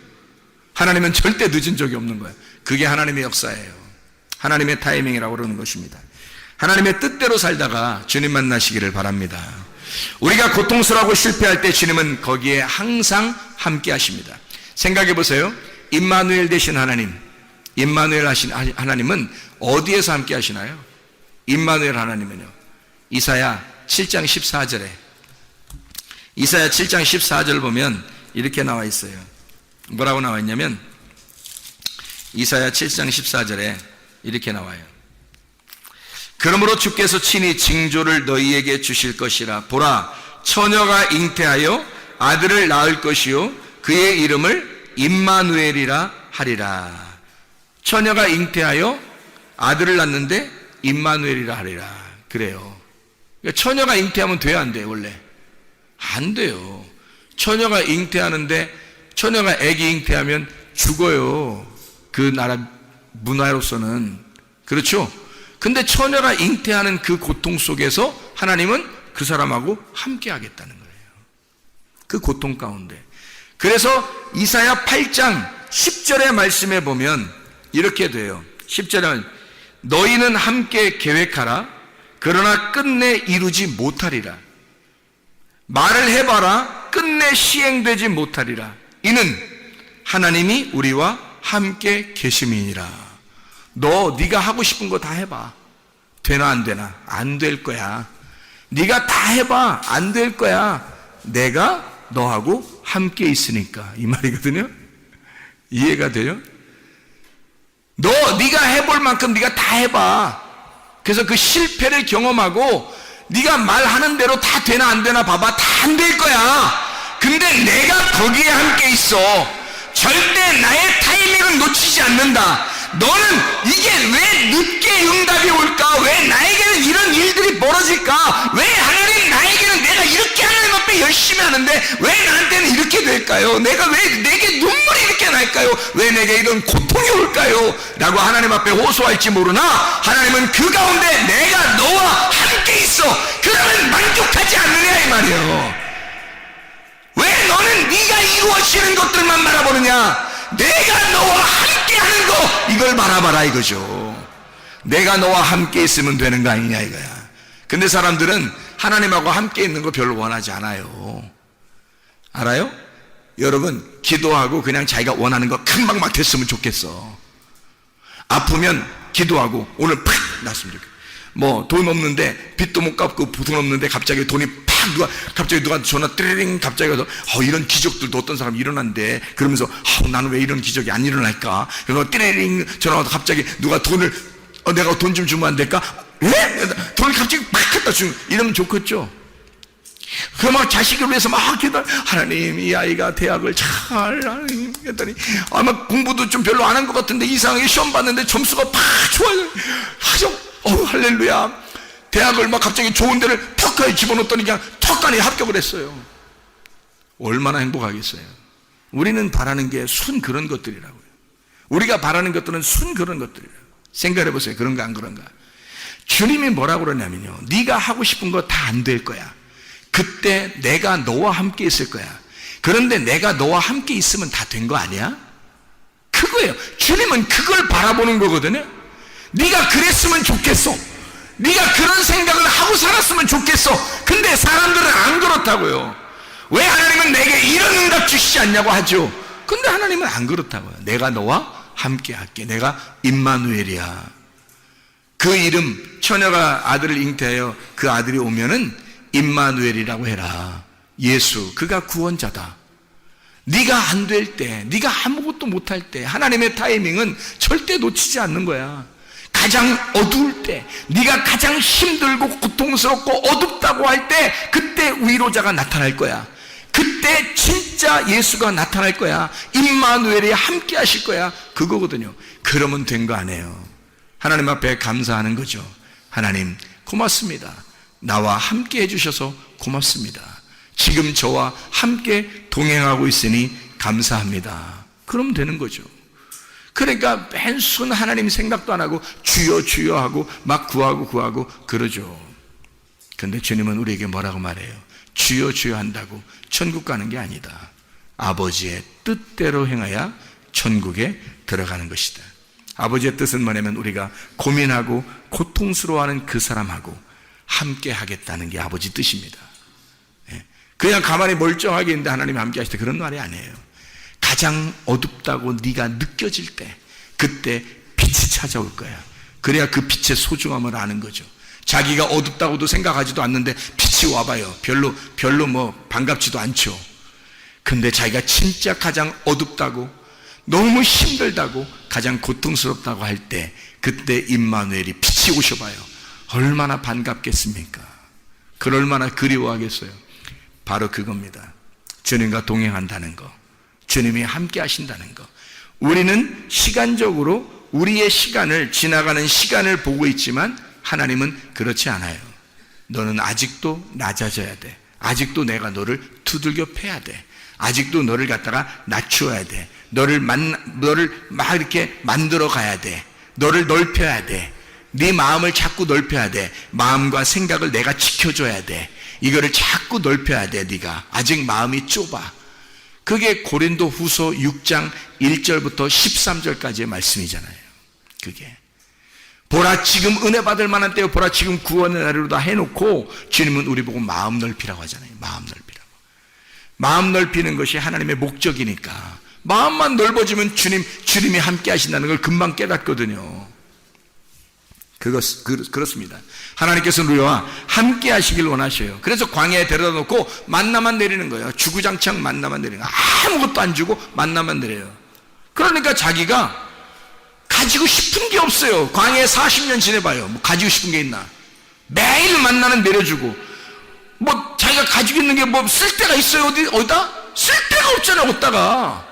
하나님은 절대 늦은 적이 없는 거예요. 그게 하나님의 역사예요. 하나님의 타이밍이라고 그러는 것입니다. 하나님의 뜻대로 살다가 주님 만나시기를 바랍니다. 우리가 고통스러워하고 실패할 때 주님은 거기에 항상 함께 하십니다. 생각해 보세요. 임마누엘 되신 하나님, 임마누엘 하신 하나님은 어디에서 함께 하시나요? 임마누엘 하나님은요, 이사야 7장 14절에, 이사야 7장 14절 보면 이렇게 나와 있어요. 뭐라고 나와 있냐면, 이사야 7장 14절에 이렇게 나와요. 그러므로 주께서 친히 징조를 너희에게 주실 것이라. 보라, 처녀가 잉태하여 아들을 낳을 것이요 그의 이름을 임마누엘이라 하리라. 처녀가 잉태하여 아들을 낳는데 임마누엘이라 하리라. 그래요. 그러니까 처녀가 잉태하면 돼요, 안 돼요? 원래 안 돼요. 처녀가 잉태하는데, 처녀가 아기 잉태하면 죽어요. 그 나라 문화로서는. 그렇죠? 근데 처녀가 잉태하는 그 고통 속에서 하나님은 그 사람하고 함께 하겠다는 거예요. 그 고통 가운데. 그래서 이사야 8장 10절의 말씀에 보면 이렇게 돼요. 10절에 너희는 함께 계획하라. 그러나 끝내 이루지 못하리라. 말을 해봐라. 끝내 시행되지 못하리라. 이는 하나님이 우리와 함께 계심이니라. 네가 하고 싶은 거 다 해봐. 되나 안 되나? 안 될 거야. 네가 다 해봐. 안 될 거야. 내가 너하고 함께 있으니까. 이 말이거든요. 이해가 돼요? 네가 해볼 만큼 네가 다 해봐. 그래서 그 실패를 경험하고 네가 말하는 대로 다 되나 안 되나 봐봐. 다 안 될 거야. 근데 내가 거기에 함께 있어. 절대 나의 타이밍을 놓치지 않는다. 너는 이게 왜 늦게 응답이 올까? 왜 나에게는 이런 일들이 벌어질까? 왜 하나님 나에게는 내가 이렇게 하나님 앞에 열심히 하는데 왜 나한테는 이렇게 될까요? 내가 왜 내게 눈물이 이렇게 날까요? 왜 내게 이런 고통이 올까요? 라고 하나님 앞에 호소할지 모르나 하나님은 그 가운데 내가 너와 함께 있어. 그러면 만족하지 않느냐 이 말이에요. 왜 너는 네가 이루어지는 것들만 바라보느냐? 내가 너와 함께 하는 거, 이걸 바라봐라 이거죠. 내가 너와 함께 있으면 되는 거 아니냐 이거야. 근데 사람들은 하나님하고 함께 있는 거 별로 원하지 않아요. 알아요? 여러분, 기도하고 그냥 자기가 원하는 거 금방 막 됐으면 좋겠어. 아프면 기도하고 오늘 팍 났으면 좋겠어. 뭐 돈 없는데 빚도 못 갚고 돈 없는데 갑자기 돈이 갑자기 누가 전화 띠링 갑자기 가서 이런 기적들도 어떤 사람이 일어난대. 그러면서 나는 왜 이런 기적이 안 일어날까? 그래서 띠링 전화 와서 갑자기 누가 돈을 내가 돈 좀 주면 안 될까? 왜? 돈을 갑자기 막 갖다 주면 이러면 좋겠죠. 그럼 막 자식을 위해서 막 기도, 하나님 이 아이가 대학을 잘 하나님 했더니 아마 공부도 좀 별로 안 한 것 같은데 이상하게 시험 봤는데 점수가 팍 좋아요. 할렐루야. 대학을 막 갑자기 좋은 데를 턱하니 집어넣었더니 그냥 턱하니 합격을 했어요. 얼마나 행복하겠어요. 우리는 바라는 게 순 그런 것들이라고요. 우리가 바라는 것들은 순 그런 것들이에요. 생각해 보세요. 그런가 안 그런가? 주님이 뭐라고 그러냐면요, 네가 하고 싶은 거 다 안 될 거야. 그때 내가 너와 함께 있을 거야. 그런데 내가 너와 함께 있으면 다 된 거 아니야? 그거예요. 주님은 그걸 바라보는 거거든요. 네가 그랬으면 좋겠어. 네가 그런 생각을 하고 살았으면 좋겠어. 근데 사람들은 안 그렇다고요. 왜 하나님은 내게 이런 응답 주시지 않냐고 하죠. 근데 하나님은 안 그렇다고요. 내가 너와 함께 할게. 내가 임마누엘이야. 그 이름, 처녀가 아들을 잉태하여 그 아들이 오면은 임마누엘이라고 해라. 예수, 그가 구원자다. 네가 안 될 때, 네가 아무것도 못할 때 하나님의 타이밍은 절대 놓치지 않는 거야. 가장 어두울 때, 네가 가장 힘들고 고통스럽고 어둡다고 할 때, 그때 위로자가 나타날 거야. 그때 진짜 예수가 나타날 거야. 임마누엘이 함께 하실 거야. 그거거든요. 그러면 된 거 아니에요. 하나님 앞에 감사하는 거죠. 하나님 고맙습니다. 나와 함께 해주셔서 고맙습니다. 지금 저와 함께 동행하고 있으니 감사합니다. 그러면 되는 거죠. 그러니까 맨순 하나님 생각도 안 하고 주여 주여 하고 막 구하고 그러죠. 그런데 주님은 우리에게 뭐라고 말해요? 주여 주여 한다고 천국 가는 게 아니다. 아버지의 뜻대로 행하여 천국에 들어가는 것이다. 아버지의 뜻은 뭐냐면 우리가 고민하고 고통스러워하는 그 사람하고 함께 하겠다는 게 아버지 뜻입니다. 그냥 가만히 멀쩡하게 있는데 하나님이 함께 하실 때 그런 말이 아니에요. 가장 어둡다고 네가 느껴질 때, 그때 빛이 찾아올 거야. 그래야 그 빛의 소중함을 아는 거죠. 자기가 어둡다고도 생각하지도 않는데 빛이 와봐요. 별로 뭐 반갑지도 않죠. 근데 자기가 진짜 가장 어둡다고, 너무 힘들다고, 가장 고통스럽다고 할 때, 그때 임마누엘이 빛이 오셔봐요. 얼마나 반갑겠습니까? 그걸 얼마나 그리워하겠어요. 바로 그겁니다. 주님과 동행한다는 거, 주님이 함께 하신다는 거. 우리는 시간적으로 우리의 시간을, 지나가는 시간을 보고 있지만 하나님은 그렇지 않아요. 너는 아직도 낮아져야 돼. 아직도 내가 너를 두들겨 패야 돼. 아직도 너를 갖다가 낮추어야 돼. 너를 막 이렇게 만들어 가야 돼. 너를 넓혀야 돼. 네 마음을 자꾸 넓혀야 돼. 마음과 생각을 내가 지켜줘야 돼. 이거를 자꾸 넓혀야 돼. 네가 아직 마음이 좁아. 그게 고린도 후서 6장 1절부터 13절까지의 말씀이잖아요. 그게 보라 지금 은혜 받을 만한 때요, 보라 지금 구원의 날이로다 해놓고 주님은 우리 보고 마음 넓히라고 하잖아요. 마음 넓히라고. 마음 넓히는 것이 하나님의 목적이니까 마음만 넓어지면 주님이 함께 하신다는 걸 금방 깨닫거든요. 그렇습니다. 하나님께서는 우리와 함께 하시길 원하셔요. 그래서 광야에 데려다 놓고 만나만 내리는 거예요. 주구장창 만나만 내리는 거예요. 아무것도 안 주고 만나만 내려요. 그러니까 자기가 가지고 싶은 게 없어요. 광야에 40년 지내봐요. 뭐 가지고 싶은 게 있나? 매일 만나는 내려주고, 뭐 자기가 가지고 있는 게 뭐 쓸데가 있어요? 어디다? 쓸데가 없잖아요. 어디다가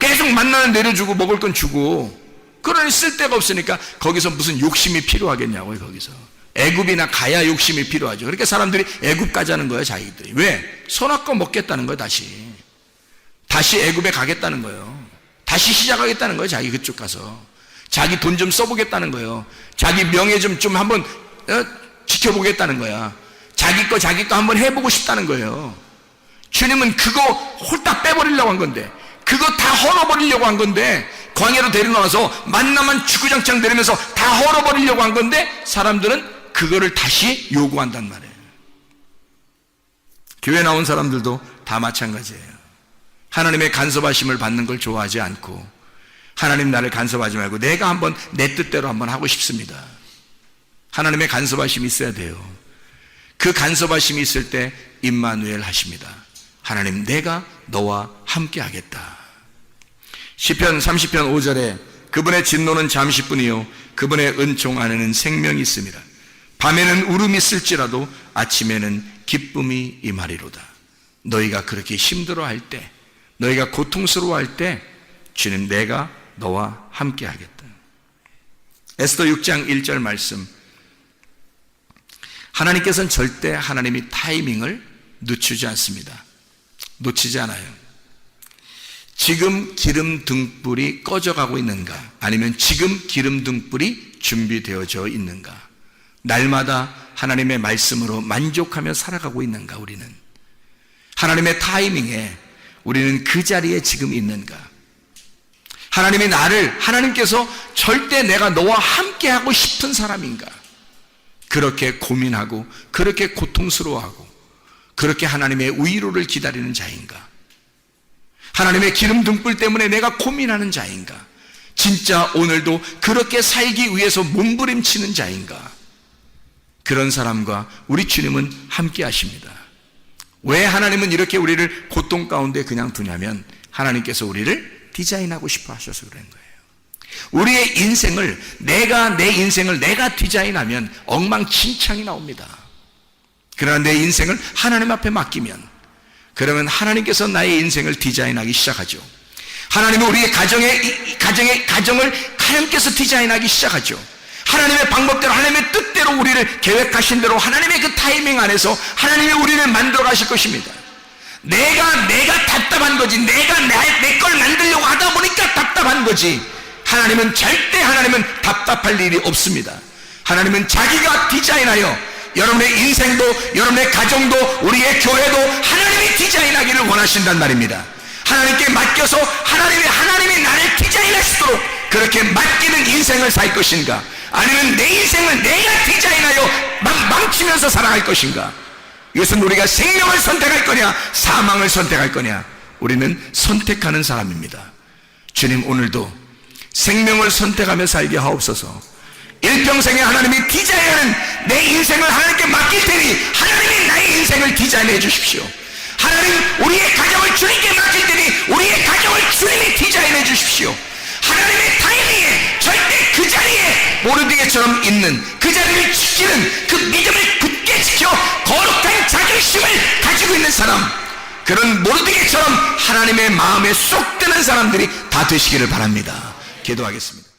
계속 만나는 내려주고 먹을 건 주고. 그러니 쓸데가 없으니까 거기서 무슨 욕심이 필요하겠냐고요. 거기서 애굽이나 가야 욕심이 필요하죠. 그러니까 사람들이 애굽 가자는 거예요. 자기들이. 왜? 선악과 먹겠다는 거예요. 다시 애굽에 가겠다는 거예요. 다시 시작하겠다는 거예요. 자기 그쪽 가서 자기 돈 좀 써보겠다는 거예요. 자기 명예 좀 한번 지켜보겠다는 거야. 자기 거 한번 해보고 싶다는 거예요. 주님은 그거 홀딱 빼버리려고 한 건데, 그거 다 헐어버리려고 한 건데, 광야로 데려나와서 만나만 주구장창 내리면서 다 헐어버리려고 한 건데, 사람들은 그거를 다시 요구한단 말이에요. 교회 나온 사람들도 다 마찬가지예요. 하나님의 간섭하심을 받는 걸 좋아하지 않고, 하나님 나를 간섭하지 말고 내가 한번 내 뜻대로 한번 하고 싶습니다. 하나님의 간섭하심이 있어야 돼요. 그 간섭하심이 있을 때 임마누엘 하십니다. 하나님 내가 너와 함께 하겠다. 시편 30편 5절에 그분의 진노는 잠시뿐이요 그분의 은총 안에는 생명이 있습니다. 밤에는 울음이 있을지라도 아침에는 기쁨이 임하리로다. 너희가 그렇게 힘들어할 때, 너희가 고통스러워할 때 주님 내가 너와 함께 하겠다. 에스더 6장 1절 말씀, 하나님께서는 절대 하나님이 타이밍을 놓치지 않습니다. 놓치지 않아요. 지금 기름 등불이 꺼져가고 있는가? 아니면 지금 기름 등불이 준비되어져 있는가? 날마다 하나님의 말씀으로 만족하며 살아가고 있는가? 우리는 하나님의 타이밍에 우리는 그 자리에 지금 있는가? 하나님이 하나님께서 절대 내가 너와 함께하고 싶은 사람인가? 그렇게 고민하고 그렇게 고통스러워하고 그렇게 하나님의 위로를 기다리는 자인가? 하나님의 기름 등불 때문에 내가 고민하는 자인가? 진짜 오늘도 그렇게 살기 위해서 몸부림치는 자인가? 그런 사람과 우리 주님은 함께 하십니다. 왜 하나님은 이렇게 우리를 고통 가운데 그냥 두냐면 하나님께서 우리를 디자인하고 싶어 하셔서 그런 거예요. 우리의 인생을 내 인생을 내가 디자인하면 엉망진창이 나옵니다. 그러나 내 인생을 하나님 앞에 맡기면 그러면 하나님께서 나의 인생을 디자인하기 시작하죠. 하나님은 우리의 가정을 하나님께서 디자인하기 시작하죠. 하나님의 방법대로 하나님의 뜻대로 우리를 계획하신 대로 하나님의 그 타이밍 안에서 하나님이 우리를 만들어 가실 것입니다. 내가 답답한 거지. 내가 내 걸 만들려고 하다 보니까 답답한 거지. 하나님은 답답할 일이 없습니다. 하나님은 자기가 디자인하여 여러분의 인생도 여러분의 가정도 우리의 교회도 하나님이 디자인하기를 원하신단 말입니다. 하나님께 맡겨서 하나님이 나를 디자인하시도록 그렇게 맡기는 인생을 살 것인가? 아니면 내 인생을 내가 디자인하여 망치면서 살아갈 것인가? 이것은 우리가 생명을 선택할 거냐 사망을 선택할 거냐? 우리는 선택하는 사람입니다. 주님 오늘도 생명을 선택하며 살게 하옵소서. 일평생에 하나님이 디자인하는 내 인생을 하나님께 맡길 테니 하나님이 나의 인생을 디자인해 주십시오. 하나님 우리의 가정을 주님께 맡길 테니 우리의 가정을 주님이 디자인해 주십시오. 하나님의 타이밍에 절대 그 자리에 모르드게처럼 있는 그 자리를 지키는 그 믿음을 굳게 지켜 거룩한 자존심을 가지고 있는 사람, 그런 모르드게처럼 하나님의 마음에 쏙 드는 사람들이 다 되시기를 바랍니다. 기도하겠습니다.